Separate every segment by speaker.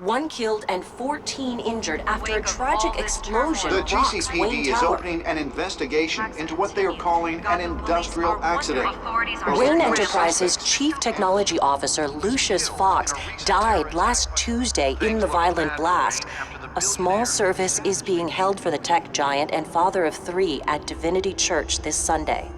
Speaker 1: 1 killed and 14 injured after a tragic explosion
Speaker 2: The
Speaker 1: rocks
Speaker 2: GCPD
Speaker 1: Wayne
Speaker 2: is
Speaker 1: Tower.
Speaker 2: opening an investigation into what they are calling an industrial accident.
Speaker 1: Wayne Enterprises' Chief Technology Officer Lucius Fox died last Tuesday in the violent blast. A small service is being held for the tech giant and father of 3 at Divinity Church this Sunday.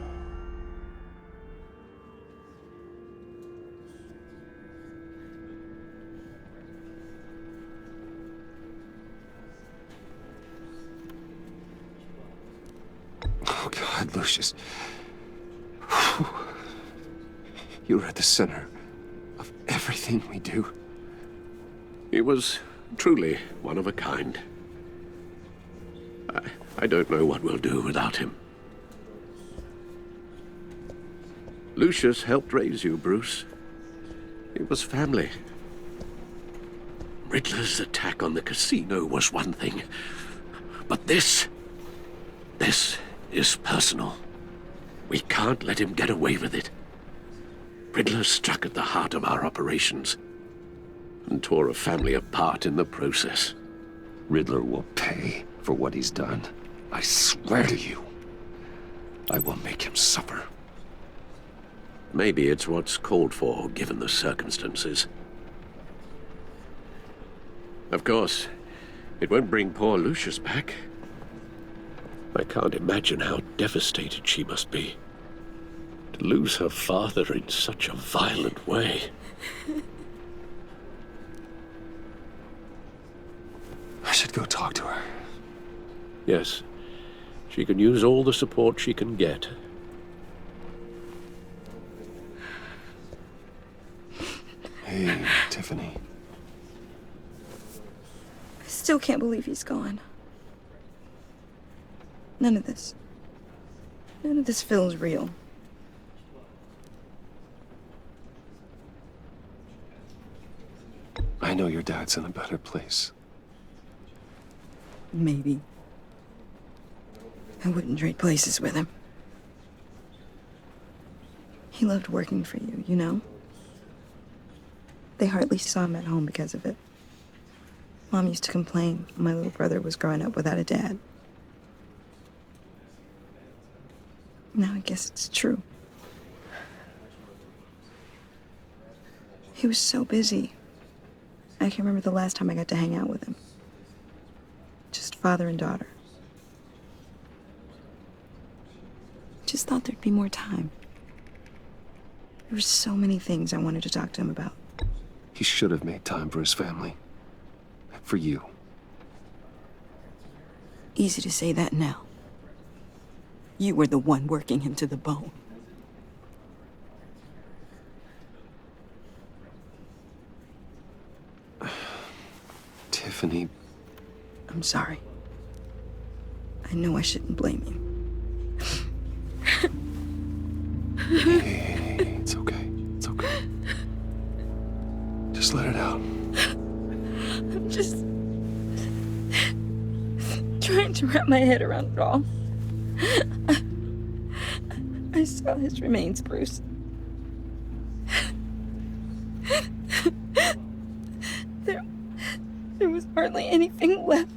Speaker 3: Oh, God, Lucius. You're at the center of everything we do.
Speaker 4: He was truly one of a kind. I don't know what we'll do without him. Lucius helped raise you, Bruce. It was family. Riddler's attack on the casino was one thing, but this is personal. We can't let him get away with it. Riddler struck at the heart of our operations and tore a family apart in the process.
Speaker 3: Riddler will pay for what he's done. I swear to you, I will make him suffer.
Speaker 4: Maybe it's what's called for, given the circumstances. Of course, it won't bring poor Lucius back. I can't imagine how devastated she must be. To lose her father in such a violent way.
Speaker 3: I should go talk to her.
Speaker 4: Yes, she can use all the support she can get.
Speaker 3: Hey, Tiffany.
Speaker 5: I still can't believe he's gone. None of this feels real.
Speaker 3: I know your dad's in a better place.
Speaker 5: Maybe. I wouldn't trade places with him. He loved working for you, you know? They hardly saw him at home because of it. Mom used to complain when my little brother was growing up without a dad. Now I guess it's true. He was so busy. I can't remember the last time I got to hang out with him. Just father and daughter. Just thought there'd be more time. There were so many things I wanted to talk to him about.
Speaker 3: He should have made time for his family. For you.
Speaker 5: Easy to say that now. You were the one working him to the bone.
Speaker 3: Tiffany.
Speaker 5: I'm sorry. I know I shouldn't blame you.
Speaker 3: Hey, it's okay. It's okay. Just let it out.
Speaker 5: I'm just trying to wrap my head around it all. I saw his remains, Bruce. There was hardly anything left.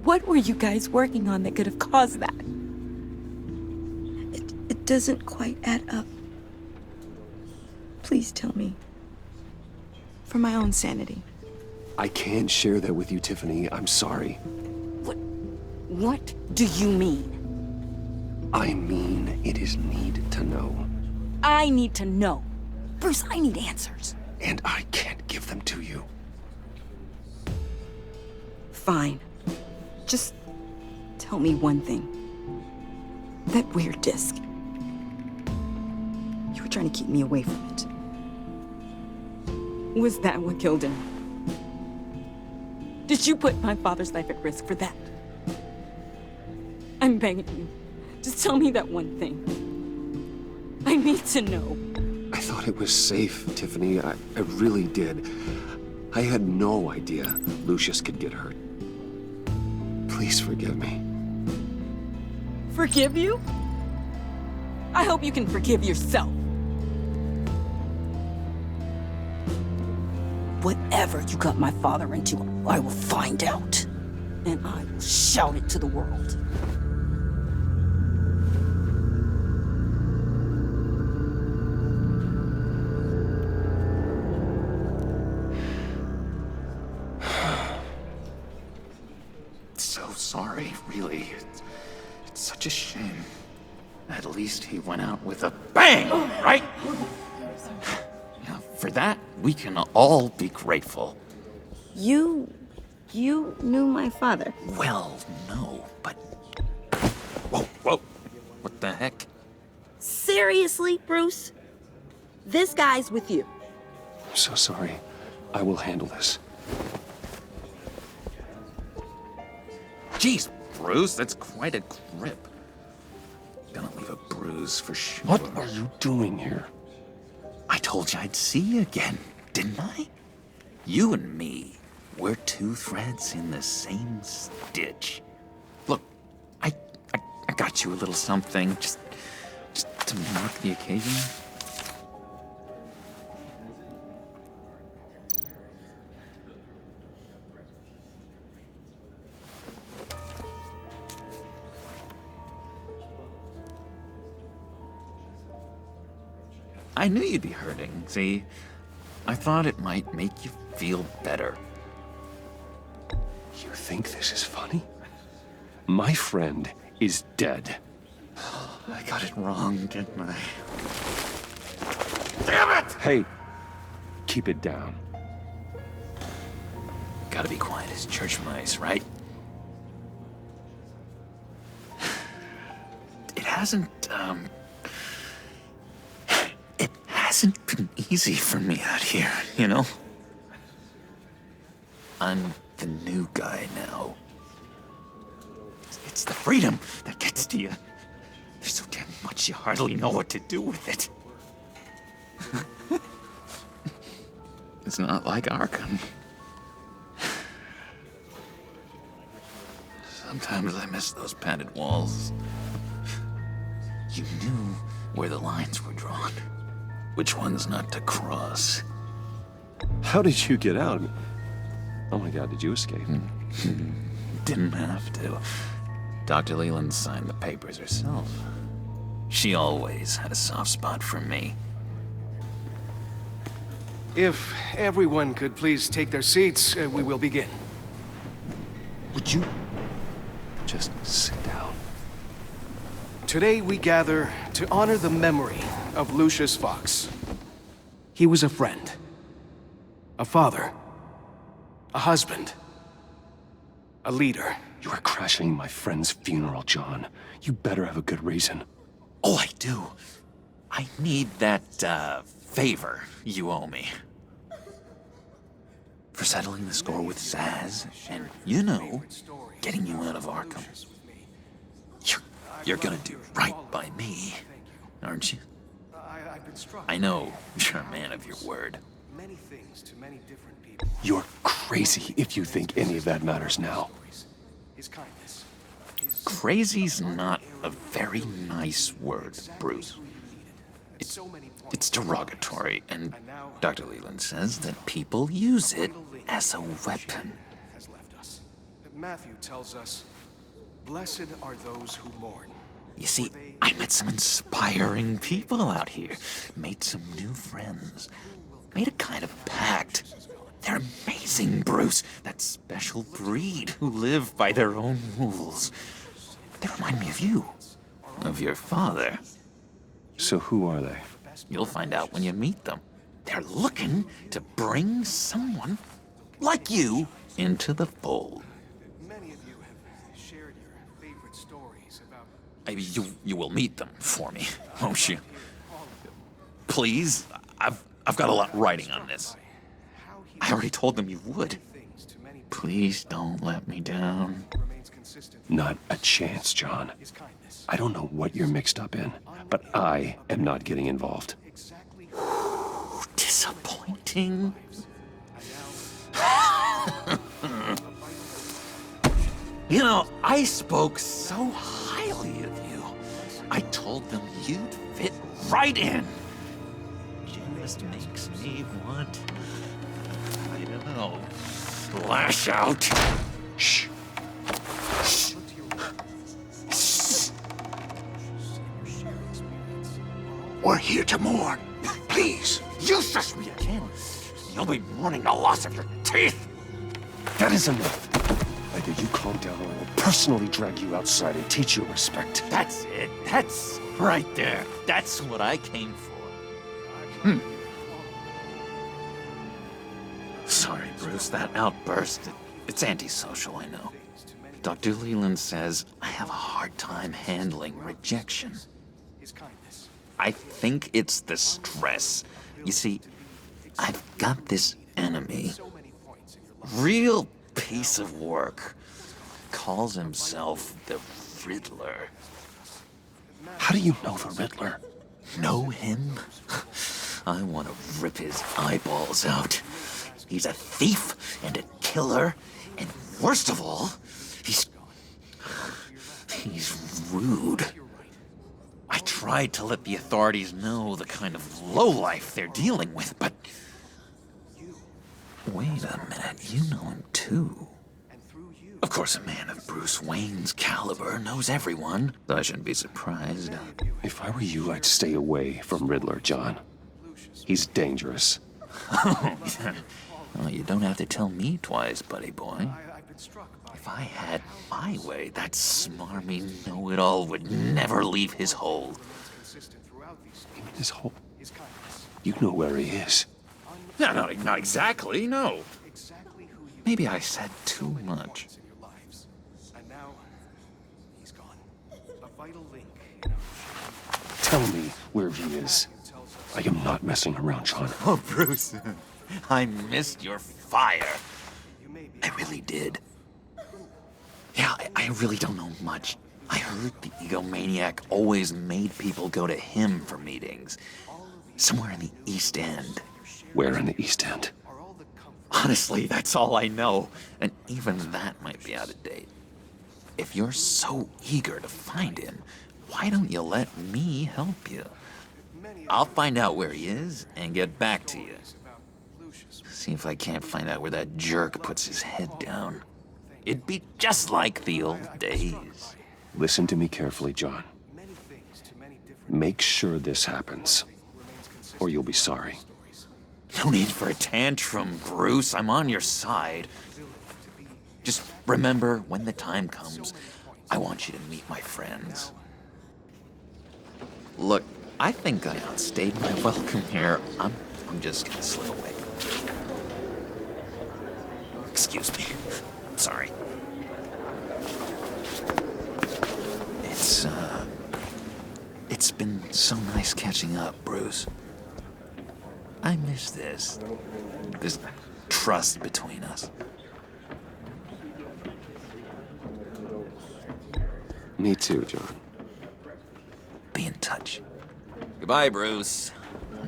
Speaker 5: What were you guys working on that could have caused that? It doesn't quite add up. Please tell me. For my own sanity.
Speaker 3: I can't share that with you, Tiffany. I'm sorry.
Speaker 5: What do you mean?
Speaker 3: I mean, it is need to know.
Speaker 5: I need to know. Bruce, I need answers.
Speaker 3: And I can't give them to you.
Speaker 5: Fine. Just tell me one thing. That weird disc. You were trying to keep me away from it. Was that what killed him? Did you put my father's life at risk for that? I'm begging you. Just tell me that one thing. I need to know.
Speaker 3: I thought it was safe, Tiffany. I really did. I had no idea Lucius could get hurt. Please forgive me.
Speaker 5: Forgive you? I hope you can forgive yourself.
Speaker 6: Whatever you got my father into, I will find out. And I will shout it to the world.
Speaker 7: So sorry, really. It's such a shame. At least he went out with a bang, right? Now, for that, we can all be grateful.
Speaker 5: You knew my father.
Speaker 7: Well, no, but... Whoa. What the heck?
Speaker 6: Seriously, Bruce? This guy's with you.
Speaker 3: I'm so sorry. I will handle this.
Speaker 7: Jeez, Bruce, that's quite a grip. Gonna leave a bruise for sure.
Speaker 3: What are you doing here?
Speaker 7: I told you I'd see you again, didn't I? You and me, we're two threads in the same stitch. Look, I got you a little something, just to mark the occasion. I knew you'd be hurting, see? I thought it might make you feel better.
Speaker 3: You think this is funny? My friend is dead.
Speaker 7: I got it wrong, didn't I? Damn it!
Speaker 3: Hey, keep it down.
Speaker 7: Gotta be quiet as church mice, right? It hasn't been easy for me out here, you know? I'm the new guy now. It's the freedom that gets to you. There's so damn much you hardly know what to do with it. It's not like Arkham. Sometimes I miss those padded walls. You knew where the lines were drawn. Which ones not to cross.
Speaker 3: How did you get out? Oh my God, did you escape?
Speaker 7: Didn't have to. Dr. Leland signed the papers herself. She always had a soft spot for me.
Speaker 8: If everyone could please take their seats, we will begin.
Speaker 3: Would you just sit down?
Speaker 8: Today we gather to honor the memory of Lucius Fox. He was a friend, a father, a husband, a leader.
Speaker 3: You are crashing my friend's funeral, John. You better have a good reason.
Speaker 7: Oh, I do. I need that, favor you owe me. For settling the score with Zaz, and, you know, getting you out of Arkham. You're gonna do right by me, aren't you? I know you're a man of your word.
Speaker 8: Many things to many different people.
Speaker 3: You're crazy if you think any of that matters now.
Speaker 8: His kindness.
Speaker 7: Crazy's not a very nice word, Bruce. It's derogatory, and Dr. Leland says that people use it as a weapon.
Speaker 8: Has left us. Matthew tells us, "Blessed are those who mourn."
Speaker 7: You see, I met some inspiring people out here. Made some new friends. Made a kind of pact. They're amazing, Bruce. That special breed who live by their own rules. They remind me of you. Of your father.
Speaker 3: So who are they?
Speaker 7: You'll find out when you meet them. They're looking to bring someone like you into the fold.
Speaker 8: Many of you have shared your favorite stories about
Speaker 7: You will meet them for me, won't you? Please, I've got a lot writing on this. I already told them you would.
Speaker 8: things to many
Speaker 7: Please don't let me down.
Speaker 8: remains consistent.
Speaker 3: Not a chance, John.
Speaker 8: His kindness.
Speaker 3: I don't know what you're mixed up in, but I am not getting involved.
Speaker 8: Exactly.
Speaker 7: Disappointing. You know, I spoke so highly of you. I told them you'd fit right in. Just makes me want... I'll lash out.
Speaker 3: Shh.
Speaker 9: We're here to mourn. Please.
Speaker 7: You shush me again. You'll be mourning the loss of your teeth.
Speaker 3: That is enough. Either you calm down or I will personally drag you outside and teach you respect.
Speaker 7: That's it. That's right there. That's what I came for. Sorry, Bruce. That outburst, it's antisocial, I know. Dr. Leland says I have a hard time handling rejection. I think it's the stress. You see, I've got this enemy. Real piece of work. Calls himself the Riddler.
Speaker 3: How do you know the Riddler?
Speaker 7: Know him? I want to rip his eyeballs out. He's a thief and a killer, and worst of all, he's rude. I tried to let the authorities know the kind of lowlife they're dealing with, but... Wait a minute, you know him too. Of course, a man of Bruce Wayne's caliber knows everyone, so I shouldn't be surprised.
Speaker 3: If I were you, I'd stay away from Riddler, John. He's dangerous.
Speaker 7: Well, you don't have to tell me twice, buddy boy. If I had my way, that smarmy know-it-all would never leave his hole.
Speaker 3: His hole? You know where he is.
Speaker 7: No, not exactly, no. Maybe I said too much.
Speaker 3: Tell me where he is. I am not messing around, John.
Speaker 7: Oh, Bruce, I missed your fire. I really did. Yeah, I really don't know much. I heard the egomaniac always made people go to him for meetings. Somewhere in the East End.
Speaker 3: Where in the East End?
Speaker 7: Honestly, that's all I know. And even that might be out of date. If you're so eager to find him, why don't you let me help you? I'll find out where he is and get back to you. See if I can't find out where that jerk puts his head down. It'd be just like the old days.
Speaker 3: Listen to me carefully, John. Make sure this happens, or you'll be sorry.
Speaker 7: No need for a tantrum, Bruce. I'm on your side. Just remember, when the time comes, I want you to meet my friends. Look, I think I outstayed my welcome here. I'm just gonna slip away. Excuse me. Sorry. It's been so nice catching up, Bruce. I miss this trust between us.
Speaker 3: Me too, John.
Speaker 7: Be in touch. Goodbye, Bruce.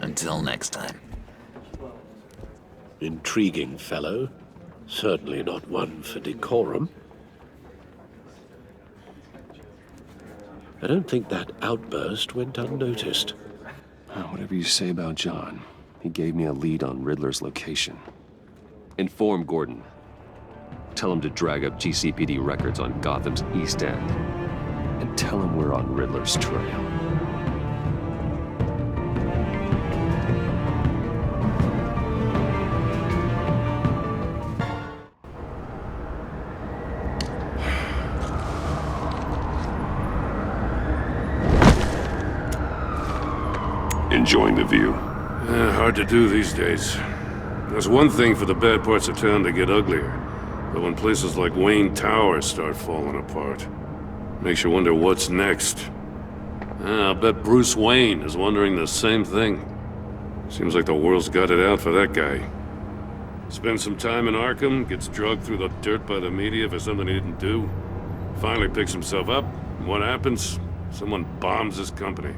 Speaker 7: Until next time.
Speaker 4: Intriguing fellow. Certainly not one for decorum. I don't think that outburst went unnoticed.
Speaker 3: Whatever you say about John, he gave me a lead on Riddler's location. Inform Gordon. Tell him to drag up GCPD records on Gotham's East End. And tell him we're on Riddler's trail. Enjoying the view.
Speaker 10: Hard to do these days. There's one thing for the bad parts of town to get uglier, but when places like Wayne Tower start falling apart, makes you wonder what's next. I'll bet Bruce Wayne is wondering the same thing. Seems like the world's got it out for that guy. Spends some time in Arkham, gets drugged through the dirt by the media for something he didn't do. Finally picks himself up, and what happens? Someone bombs his company.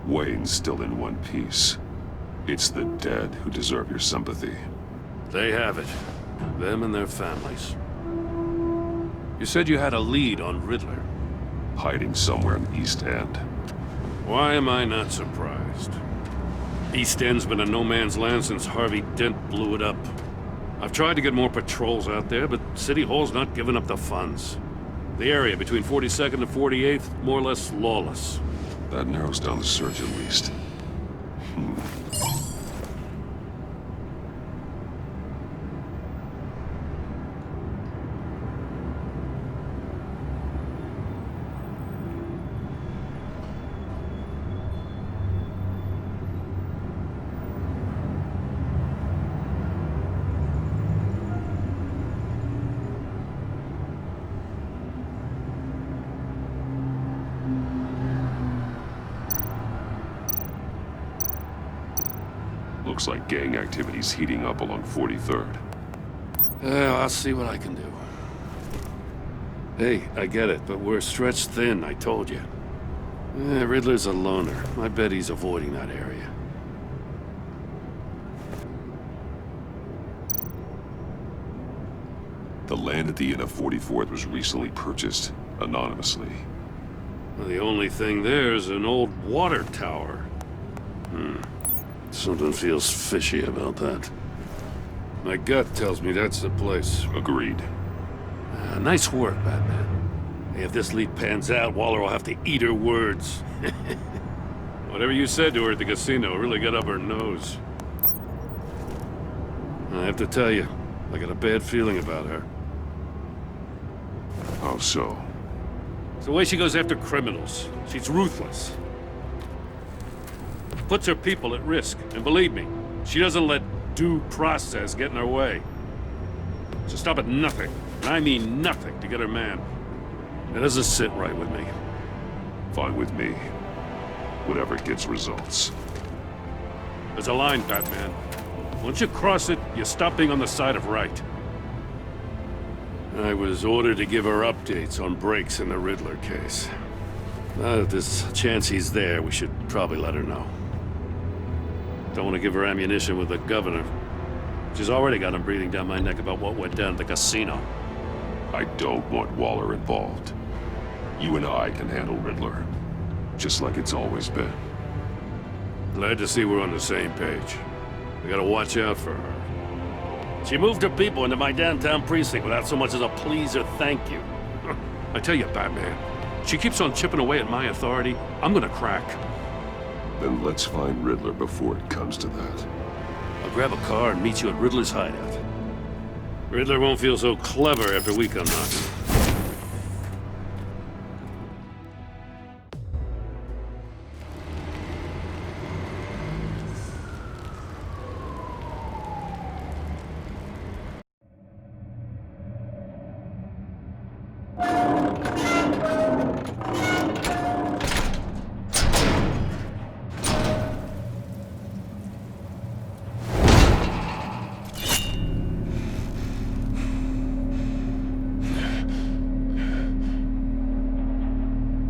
Speaker 3: Wayne's still in one piece. It's the dead who deserve your sympathy.
Speaker 10: They have it. Them and their families. You said you had a lead on Riddler.
Speaker 3: Hiding somewhere in the East End.
Speaker 10: Why am I not surprised? East End's been a no-man's land since Harvey Dent blew it up. I've tried to get more patrols out there, but City Hall's not giving up the funds. The area between 42nd and 48th, more or less lawless.
Speaker 3: That narrows down the search at least. Looks like gang activity's heating up along 43rd.
Speaker 10: Well, I'll see what I can do. Hey, I get it, but we're stretched thin, I told you. Riddler's a loner. I bet he's avoiding that area.
Speaker 3: The land at the end of 44th was recently purchased anonymously.
Speaker 10: Well, the only thing there is an old water tower. Something feels fishy about that. My gut tells me that's the place.
Speaker 3: Agreed.
Speaker 10: Nice work, Batman. Hey, if this lead pans out, Waller will have to eat her words. Whatever you said to her at the casino really got up her nose. I have to tell you, I got a bad feeling about her.
Speaker 3: How so?
Speaker 10: It's the way she goes after criminals. She's ruthless. Puts her people at risk, and believe me, she doesn't let due process get in her way. She'll stop at nothing, and I mean nothing, to get her man. It doesn't sit right with me.
Speaker 3: Fine with me. Whatever gets results.
Speaker 10: There's a line, Batman. Once you cross it, you stop being on the side of right. I was ordered to give her updates on breaks in the Riddler case. Now that there's a chance he's there, we should probably let her know. Don't want to give her ammunition with the governor. She's already got him breathing down my neck about what went down at the casino.
Speaker 3: I don't want Waller involved. You and I can handle Riddler. Just like it's always been.
Speaker 10: Glad to see we're on the same page. We gotta watch out for her. She moved her people into my downtown precinct without so much as a please or thank you. I tell you, Batman, she keeps on chipping away at my authority, I'm gonna crack.
Speaker 3: Then let's find Riddler before it comes to that.
Speaker 10: I'll grab a car and meet you at Riddler's hideout. Riddler won't feel so clever after we come knocking.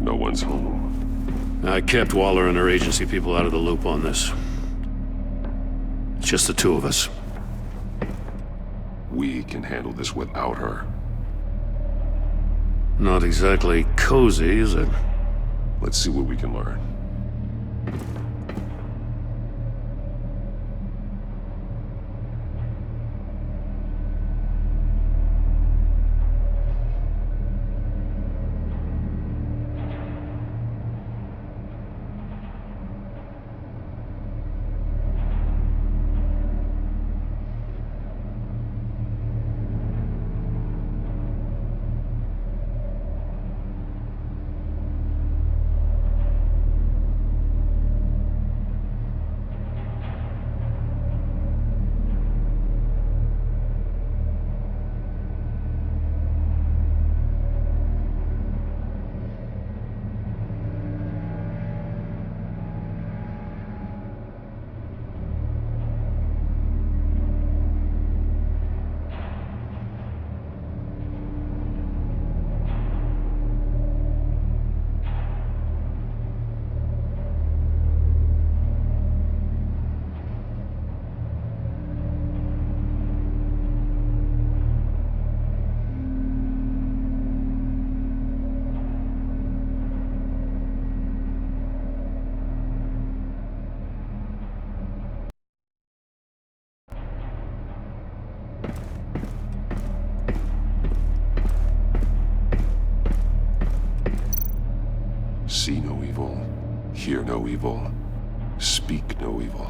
Speaker 3: No one's home.
Speaker 10: I kept Waller and her agency people out of the loop on this. It's just the two of us.
Speaker 3: We can handle this without her.
Speaker 10: Not exactly cozy, is it?
Speaker 3: Let's see what we can learn.
Speaker 11: no evil, speak no evil.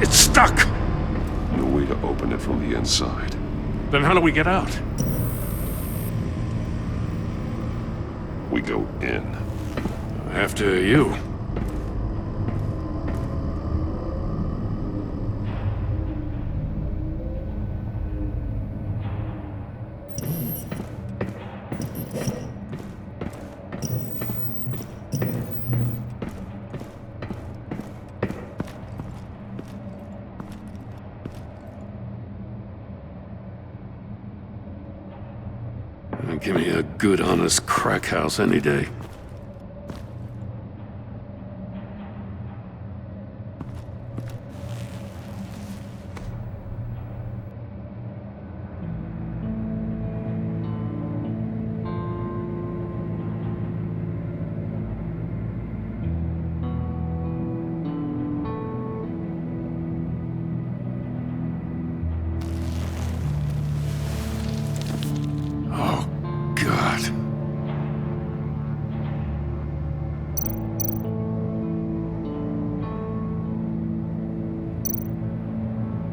Speaker 10: It's stuck!
Speaker 11: No way to open it from the inside.
Speaker 10: Then how do we get out?
Speaker 11: We go in.
Speaker 10: After you. Give me a good, honest crack house any day.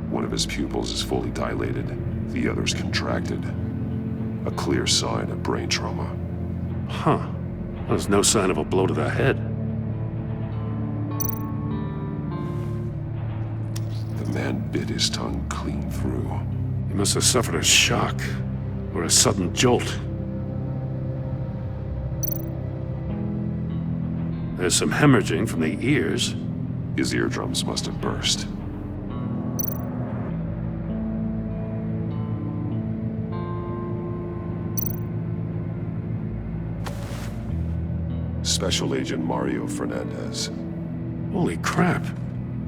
Speaker 11: One of his pupils is fully dilated, the other's contracted. A clear sign of brain trauma.
Speaker 10: Huh. There's no sign of a blow to the head.
Speaker 11: The man bit his tongue clean through.
Speaker 10: He must have suffered a shock, or a sudden jolt. There's some hemorrhaging from the ears.
Speaker 11: His eardrums must have burst. Special Agent Mario Fernandez.
Speaker 10: Holy crap.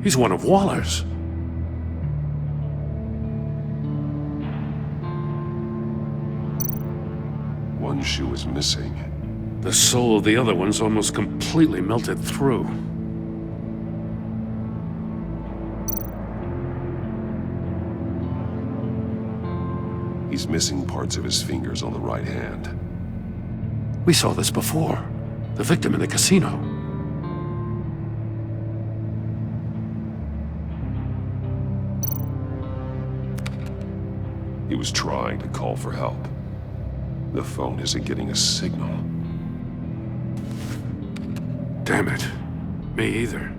Speaker 10: He's one of Waller's.
Speaker 11: One shoe is missing.
Speaker 10: The soul of the other one's almost completely melted through.
Speaker 11: He's missing parts of his fingers on the right hand.
Speaker 10: We saw this before. The victim in the casino.
Speaker 11: He was trying to call for help. The phone isn't getting a signal.
Speaker 10: Damn it. Me either.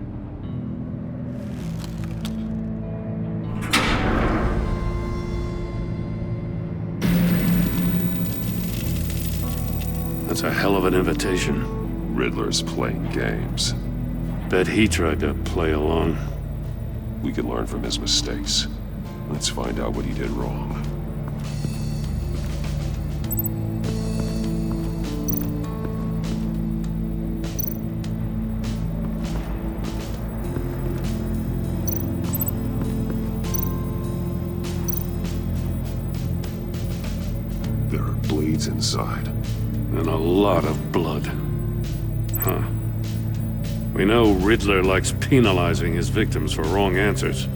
Speaker 10: That's a hell of an invitation.
Speaker 11: Riddler's playing games.
Speaker 10: Bet he tried to play along.
Speaker 11: We can learn from his mistakes. Let's find out what he did wrong. There are blades inside.
Speaker 10: And a lot of blood. Huh. We know Riddler likes penalizing his victims for wrong answers.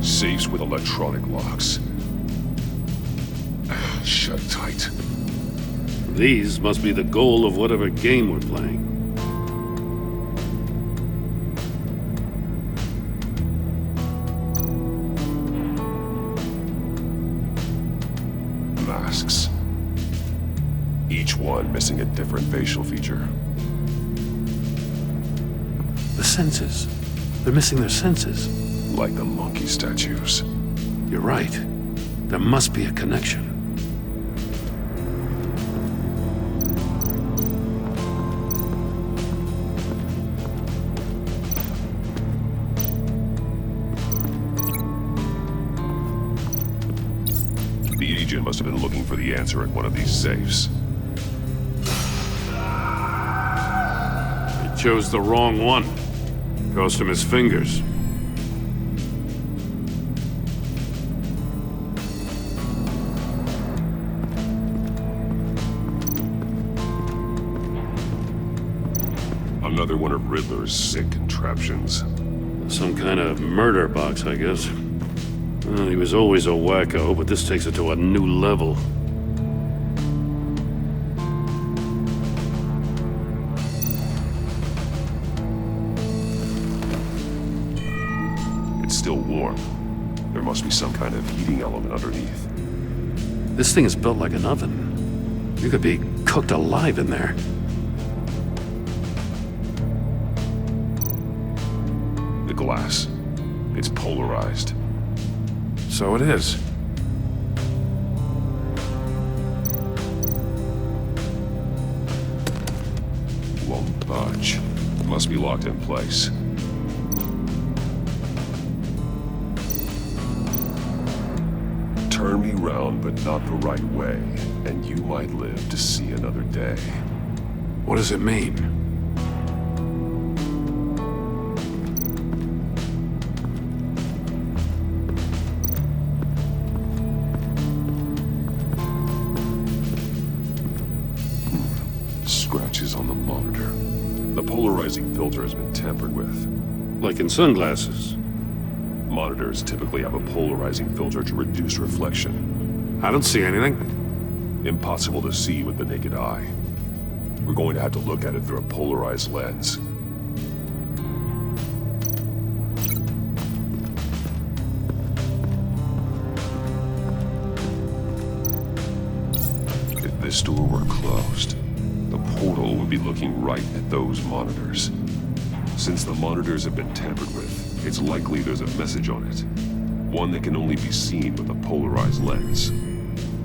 Speaker 11: Safes with electronic locks. Shut tight.
Speaker 10: These must be the goal of whatever game we're playing.
Speaker 11: Masks. Each one missing a different facial feature.
Speaker 10: The senses. They're missing their senses.
Speaker 11: Like the monkey statues.
Speaker 10: You're right. There must be a connection.
Speaker 11: The agent must have been looking for the answer in one of these safes.
Speaker 10: He chose the wrong one. Cost him his fingers.
Speaker 11: Another one of Riddler's sick contraptions.
Speaker 10: Some kind of murder box, I guess. Well, he was always a wacko, but this takes it to a new level.
Speaker 11: It's still warm. There must be some kind of heating element underneath.
Speaker 10: This thing is built like an oven. You could be cooked alive in there.
Speaker 11: The glass. It's polarized.
Speaker 10: So it is.
Speaker 11: Won't budge. Must be locked in place. Turn me round, but not the right way, and you might live to see another day.
Speaker 10: What does it mean?
Speaker 11: Scratches on the monitor. The polarizing filter has been tampered with.
Speaker 10: Like in sunglasses.
Speaker 11: Monitors typically have a polarizing filter to reduce reflection.
Speaker 10: I don't see anything.
Speaker 11: Impossible to see with the naked eye. We're going to have to look at it through a polarized lens. If this door were closed, the portal would be looking right at those monitors. Since the monitors have been tampered with, it's likely there's a message on it. One that can only be seen with a polarized lens.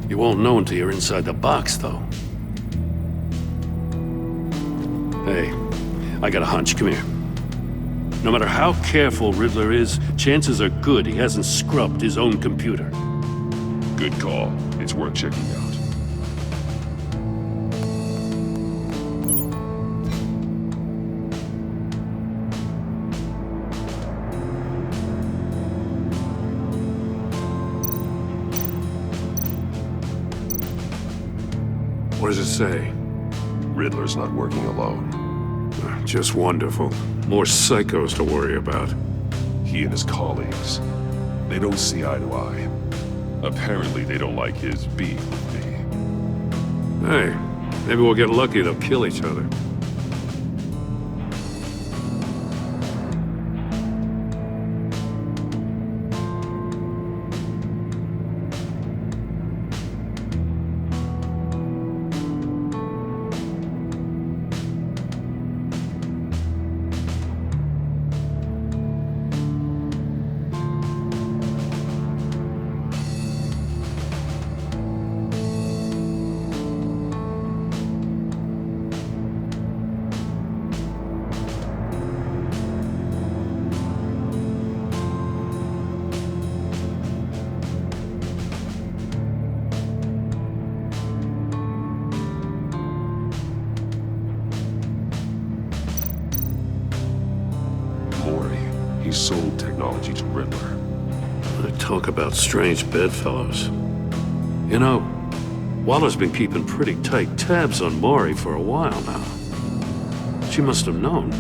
Speaker 10: You won't know until you're inside the box, though. Hey, I got a hunch. Come here. No matter how careful Riddler is, chances are good he hasn't scrubbed his own computer.
Speaker 11: Good call. It's worth checking out.
Speaker 10: What does it say?
Speaker 11: Riddler's not working alone.
Speaker 10: Just wonderful. More psychos to worry about.
Speaker 11: He and his colleagues, they don't see eye to eye. Apparently they don't like his beef with me.
Speaker 10: Hey, maybe we'll get lucky they'll kill each other.
Speaker 11: He sold technology to Riddler.
Speaker 10: I talk about strange bedfellows. You know, Waller's been keeping pretty tight tabs on Maury for a while now. She must have known.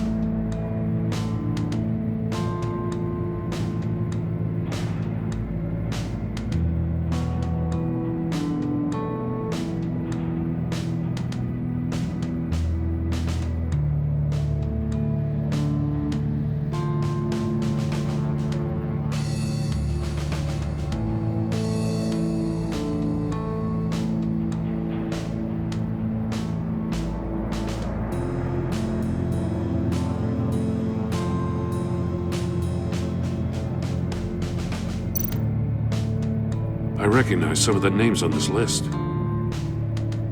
Speaker 10: I recognize some of the names on this list.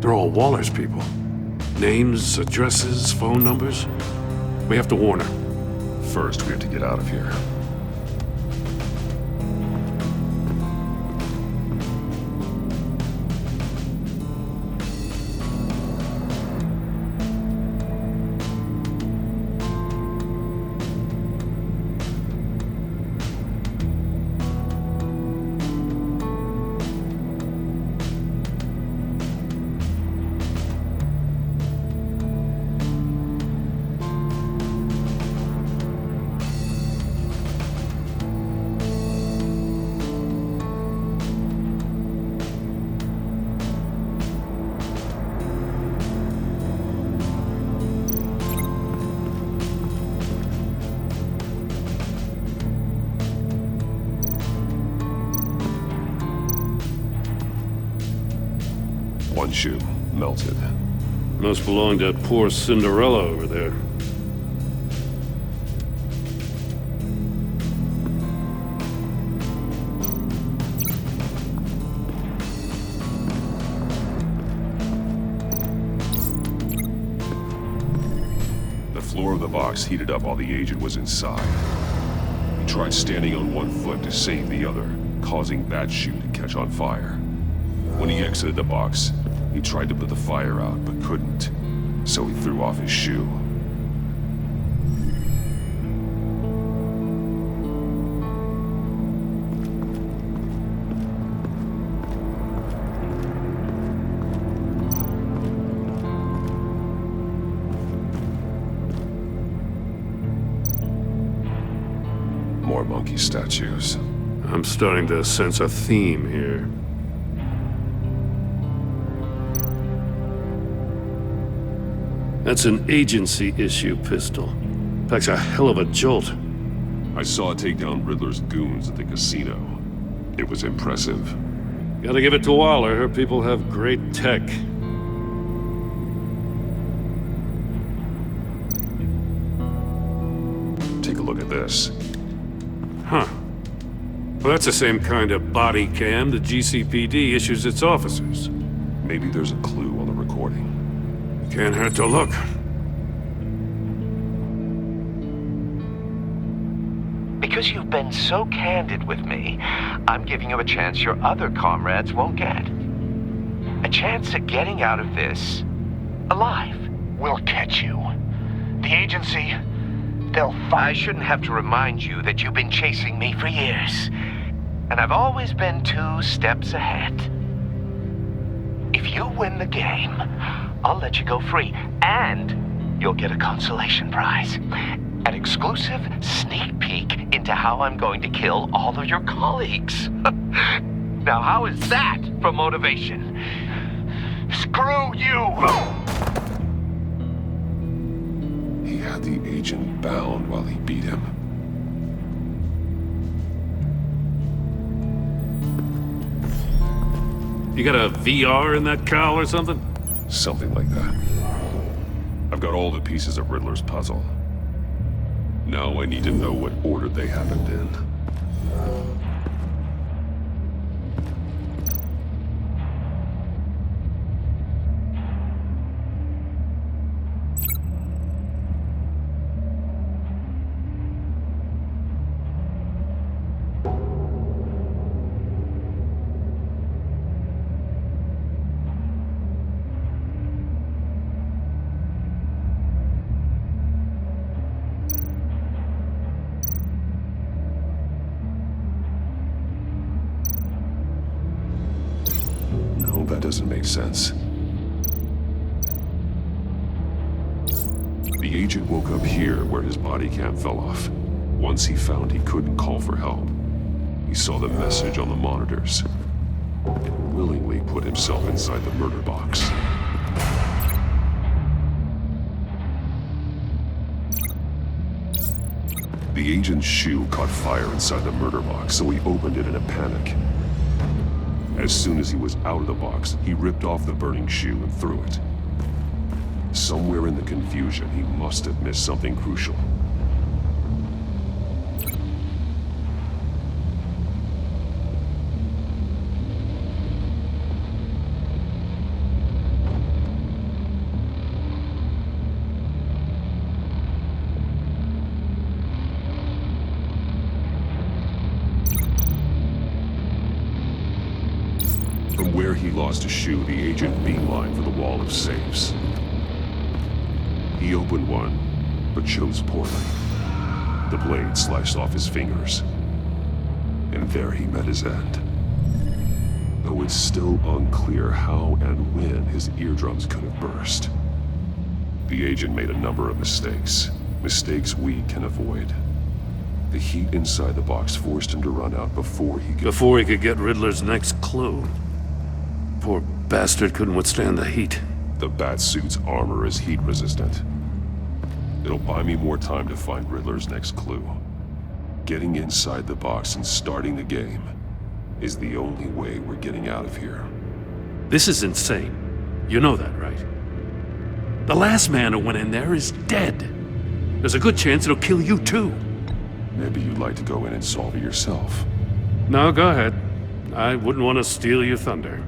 Speaker 10: They're all Waller's people. Names, addresses, phone numbers. We have to warn her.
Speaker 11: First, we have to get out of here. One shoe, melted.
Speaker 10: Must belong to that poor Cinderella over there.
Speaker 11: The floor of the box heated up while the agent was inside. He tried standing on one foot to save the other, causing that shoe to catch on fire. When he exited the box, he tried to put the fire out, but couldn't, so he threw off his shoe. More monkey statues.
Speaker 10: I'm starting to sense a theme here. That's an agency issue pistol. Packs a hell of a jolt.
Speaker 11: I saw it take down Riddler's goons at the casino. It was impressive.
Speaker 10: Gotta give it to Waller. Her people have great tech.
Speaker 11: Take a look at this.
Speaker 10: Huh. Well, that's the same kind of body cam the GCPD issues its officers.
Speaker 11: Maybe there's a clue on the recording.
Speaker 10: Can't hurt to look.
Speaker 12: Because you've been so candid with me, I'm giving you a chance your other comrades won't get. A chance at getting out of this alive.
Speaker 9: We'll catch you. The agency, they'll find...
Speaker 12: I shouldn't have to remind you that you've been chasing me for years. And I've always been 2 steps ahead. If you win the game, I'll let you go free, and you'll get a consolation prize. An exclusive sneak peek into how I'm going to kill all of your colleagues. Now, how is that for motivation?
Speaker 9: Screw you!
Speaker 11: He had the agent bound while he beat him.
Speaker 10: You got a VR in that cowl or something?
Speaker 11: Something like that. I've got all the pieces of Riddler's puzzle. Now I need to know what order they happened in. That doesn't make sense. The agent woke up here where his body cam fell off. Once he found he couldn't call for help, he saw the message on the monitors and willingly put himself inside the murder box. The agent's shoe caught fire inside the murder box, so he opened it in a panic. As soon as he was out of the box, he ripped off the burning shoe and threw it. Somewhere in the confusion, he must have missed something crucial. Where he lost a shoe, the agent beelined for the wall of safes. He opened one, but chose poorly. The blade sliced off his fingers. And there he met his end. Though it's still unclear how and when his eardrums could have burst. The agent made a number of mistakes. Mistakes we can avoid. The heat inside the box forced him to run out before he could
Speaker 10: get Riddler's next clue. Poor bastard couldn't withstand the heat.
Speaker 11: The Batsuit's armor is heat resistant. It'll buy me more time to find Riddler's next clue. Getting inside the box and starting the game is the only way we're getting out of here.
Speaker 10: This is insane. You know that, right? The last man who went in there is dead. There's a good chance it'll kill you too.
Speaker 11: Maybe you'd like to go in and solve it yourself.
Speaker 10: No, go ahead. I wouldn't want to steal your thunder.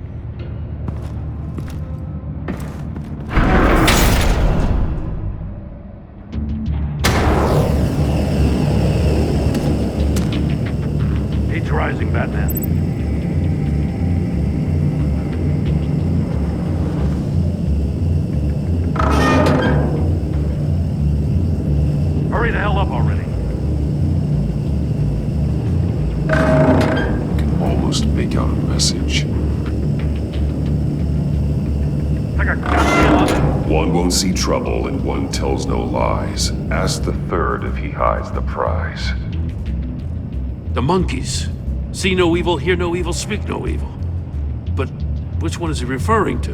Speaker 10: Heat's rising, Batman. Hurry the hell up already.
Speaker 11: I can almost make out a message. One won't see trouble and one tells no lies. Ask the third if he hides the prize.
Speaker 10: The monkeys. See no evil, hear no evil, speak no evil. But which one is he referring to?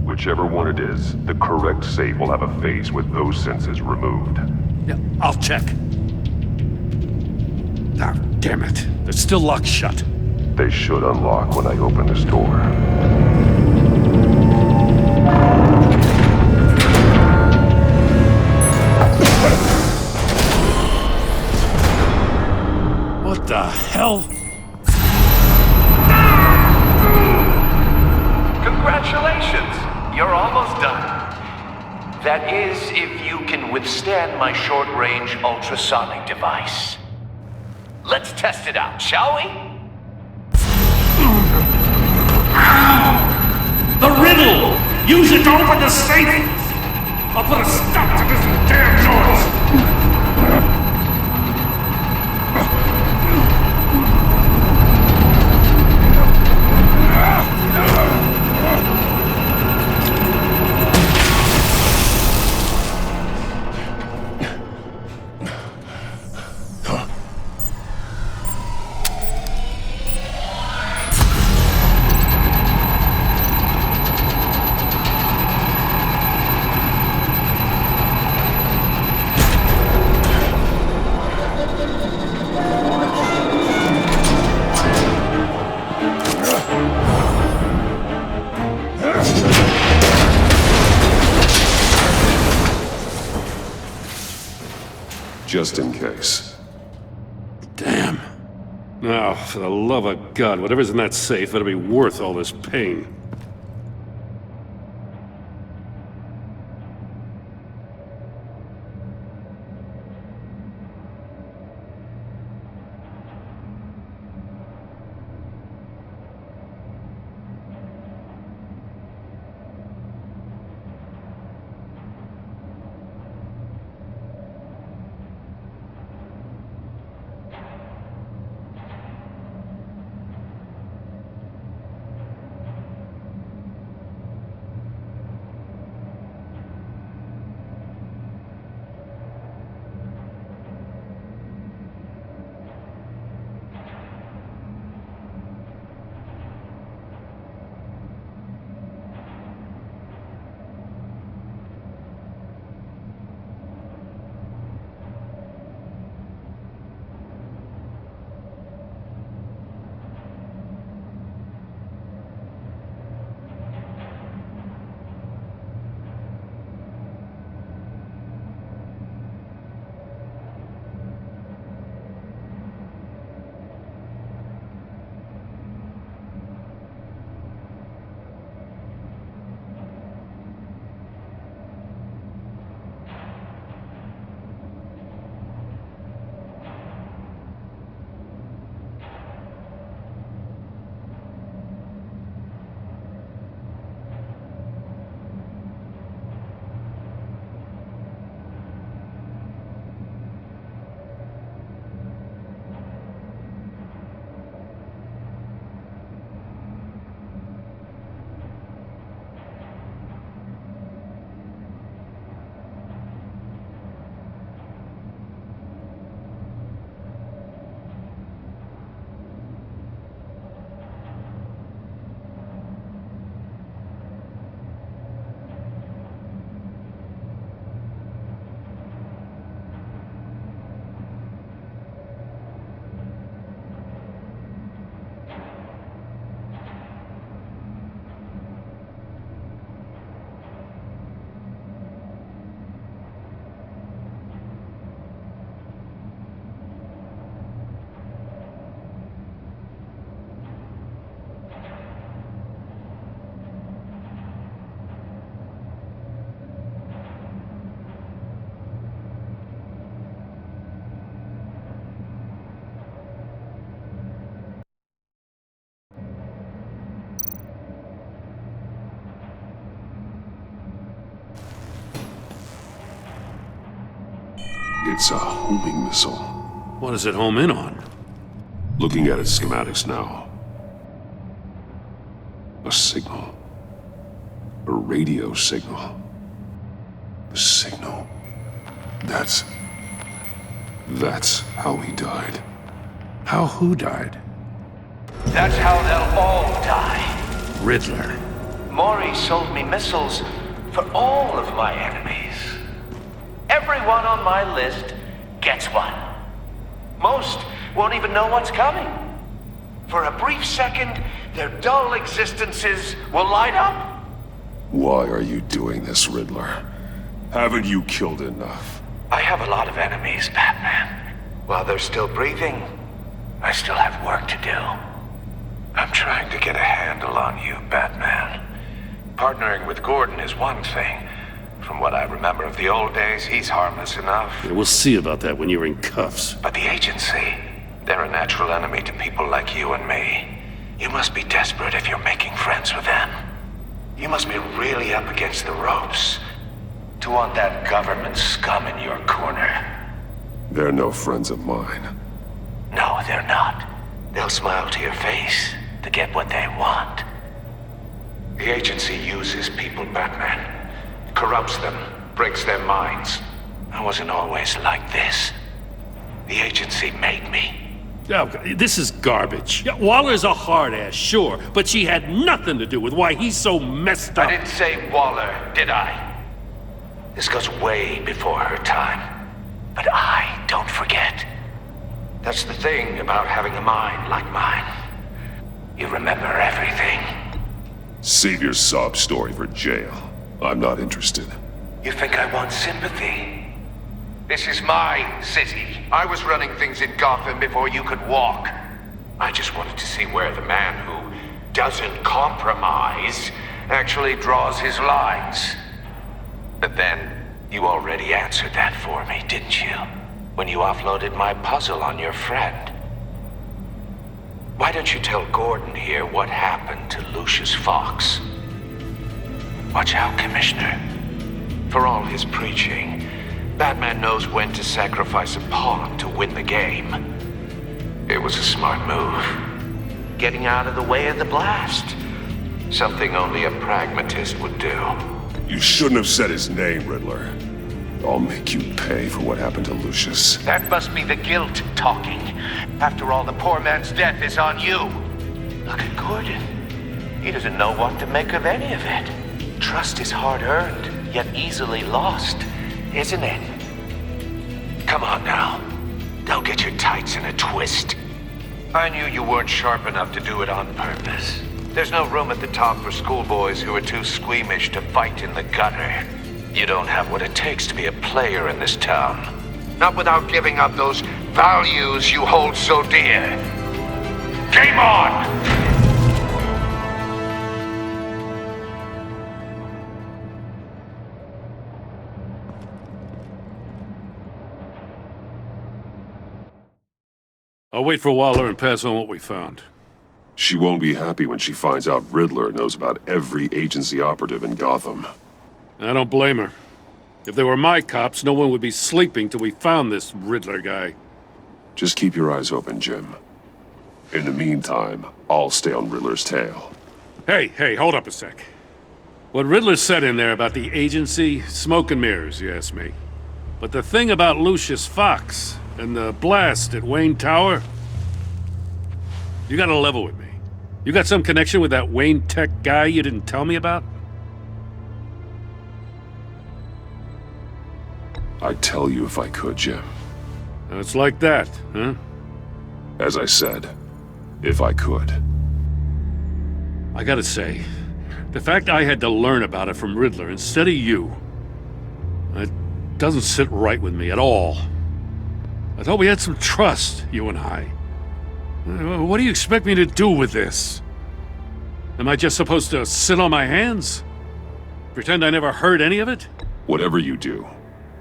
Speaker 11: Whichever one it is, the correct safe will have a face with those senses removed.
Speaker 10: Yeah, I'll check. Ah, damn it. They're still locked shut.
Speaker 11: They should unlock when I open this door.
Speaker 10: What the hell?
Speaker 12: Congratulations! You're almost done. That is, if you can withstand my short-range ultrasonic device. Let's test it out, shall we?
Speaker 10: The riddle! Use it to open the safe! I'll put a stop to this damn noise!
Speaker 11: Just in case.
Speaker 10: Damn. Now, for the love of God, whatever's in that safe better be worth all this pain.
Speaker 11: It's a homing missile.
Speaker 10: What does it home in on?
Speaker 11: Looking at its schematics now. A signal. A radio signal. A signal. That's how he died.
Speaker 10: How who died?
Speaker 12: That's how they'll all die.
Speaker 10: Riddler.
Speaker 12: Maury sold me missiles for all of my enemies. Everyone on my list gets one. Most won't even know what's coming. For a brief second, their dull existences will light up.
Speaker 11: Why are you doing this, Riddler? Haven't you killed enough?
Speaker 12: I have a lot of enemies, Batman. While they're still breathing, I still have work to do. I'm trying to get a handle on you, Batman. Partnering with Gordon is one thing. From what I remember of the old days, he's harmless enough.
Speaker 10: Yeah, we'll see about that when you're in cuffs.
Speaker 12: But the agency, they're a natural enemy to people like you and me. You must be desperate if you're making friends with them. You must be really up against the ropes to want that government scum in your corner.
Speaker 11: They're no friends of mine.
Speaker 12: No, they're not. They'll smile to your face to get what they want. The agency uses people, Batman. Corrupts them, breaks their minds. I wasn't always like this. The agency made me.
Speaker 10: Oh, this is garbage. Yeah, Waller's a hard ass, sure, but she had nothing to do with why he's so messed up.
Speaker 12: I didn't say Waller, did I? This goes way before her time. But I don't forget. That's the thing about having a mind like mine. You remember everything.
Speaker 11: Save your sob story for jail. I'm not interested.
Speaker 12: You think I want sympathy? This is my city. I was running things in Gotham before you could walk. I just wanted to see where the man who doesn't compromise actually draws his lines. But then, you already answered that for me, didn't you? When you offloaded my puzzle on your friend. Why don't you tell Gordon here what happened to Lucius Fox? Watch out, Commissioner. For all his preaching, Batman knows when to sacrifice a pawn to win the game. It was a smart move. Getting out of the way of the blast. Something only a pragmatist would do.
Speaker 11: You shouldn't have said his name, Riddler. I'll make you pay for what happened to Lucius.
Speaker 12: That must be the guilt talking. After all, the poor man's death is on you. Look at Gordon. He doesn't know what to make of any of it. Trust is hard-earned, yet easily lost, isn't it? Come on now. Don't get your tights in a twist. I knew you weren't sharp enough to do it on purpose. There's no room at the top for schoolboys who are too squeamish to fight in the gutter. You don't have what it takes to be a player in this town. Not without giving up those values you hold so dear. Game on!
Speaker 10: I'll wait for Waller and pass on what we found.
Speaker 11: She won't be happy when she finds out Riddler knows about every agency operative in Gotham.
Speaker 10: I don't blame her. If they were my cops, no one would be sleeping till we found this Riddler guy.
Speaker 11: Just keep your eyes open, Jim. In the meantime, I'll stay on Riddler's tail.
Speaker 10: Hey, hold up a sec. What Riddler said in there about the agency, smoke and mirrors, you ask me. But the thing about Lucius Fox and the blast at Wayne Tower, you gotta level with me. You got some connection with that Wayne Tech guy you didn't tell me about?
Speaker 11: I'd tell you if I could, Jim.
Speaker 10: And it's like that, huh?
Speaker 11: As I said, if I could.
Speaker 10: I gotta say, the fact I had to learn about it from Riddler instead of you, it doesn't sit right with me at all. I thought we had some trust, you and I. What do you expect me to do with this? Am I just supposed to sit on my hands? Pretend I never heard any of it?
Speaker 11: Whatever you do,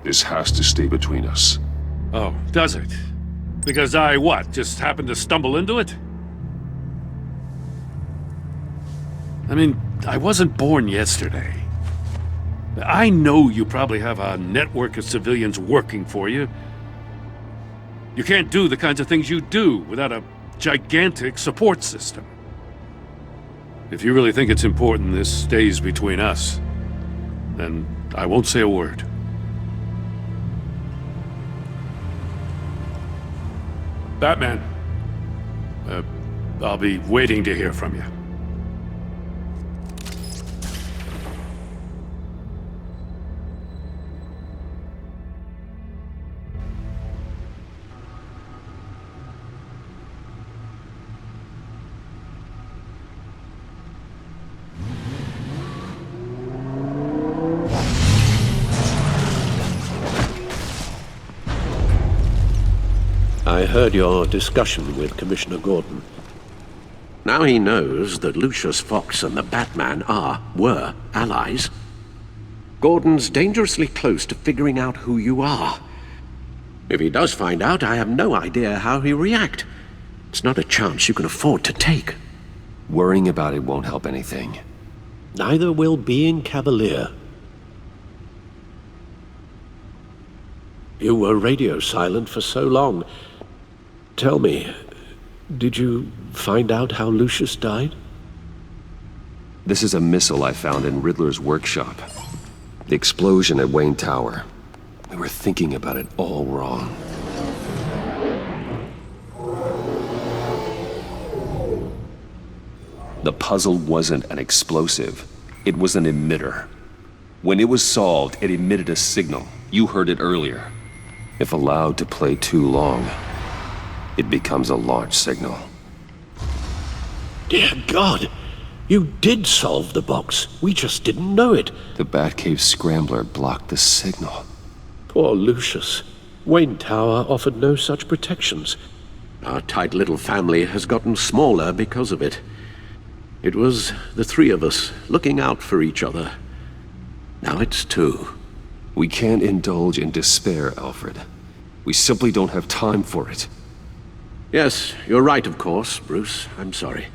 Speaker 11: this has to stay between us.
Speaker 10: Oh, does it? Because I, what, just happened to stumble into it? I mean, I wasn't born yesterday. I know you probably have a network of civilians working for you, You can't do the kinds of things you do without a gigantic support system. If you really think it's important this stays between us, then I won't say a word. Batman, I'll be waiting to hear from you.
Speaker 4: I heard your discussion with Commissioner Gordon. Now he knows that Lucius Fox and the Batman were allies. Gordon's dangerously close to figuring out who you are. If he does find out, I have no idea how he'll react. It's not a chance you can afford to take.
Speaker 3: Worrying about it won't help anything.
Speaker 4: Neither will being cavalier. You were radio silent for so long. Tell me, did you find out how Lucius died?
Speaker 3: This is a missile I found in Riddler's workshop. The explosion at Wayne Tower. We were thinking about it all wrong. The puzzle wasn't an explosive. It was an emitter. When it was solved, it emitted a signal. You heard it earlier. If allowed to play too long, it becomes a launch signal.
Speaker 4: Dear God! You did solve the box. We just didn't know it.
Speaker 3: The Batcave scrambler blocked the signal.
Speaker 4: Poor Lucius. Wayne Tower offered no such protections. Our tight little family has gotten smaller because of it. It was the three of us looking out for each other. Now it's two.
Speaker 3: We can't indulge in despair, Alfred. We simply don't have time for it.
Speaker 4: Yes, you're right, of course, Bruce. I'm sorry.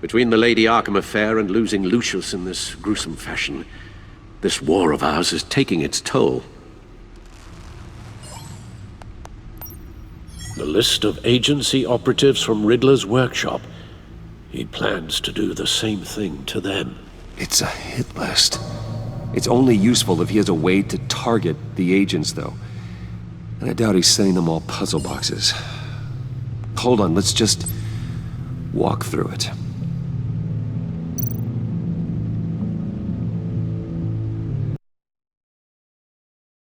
Speaker 4: Between the Lady Arkham affair and losing Lucius in this gruesome fashion, this war of ours is taking its toll. The list of agency operatives from Riddler's workshop. He plans to do the same thing to them.
Speaker 3: It's a hit list. It's only useful if he has a way to target the agents, though. And I doubt he's sending them all puzzle boxes. Hold on, let's just walk through it.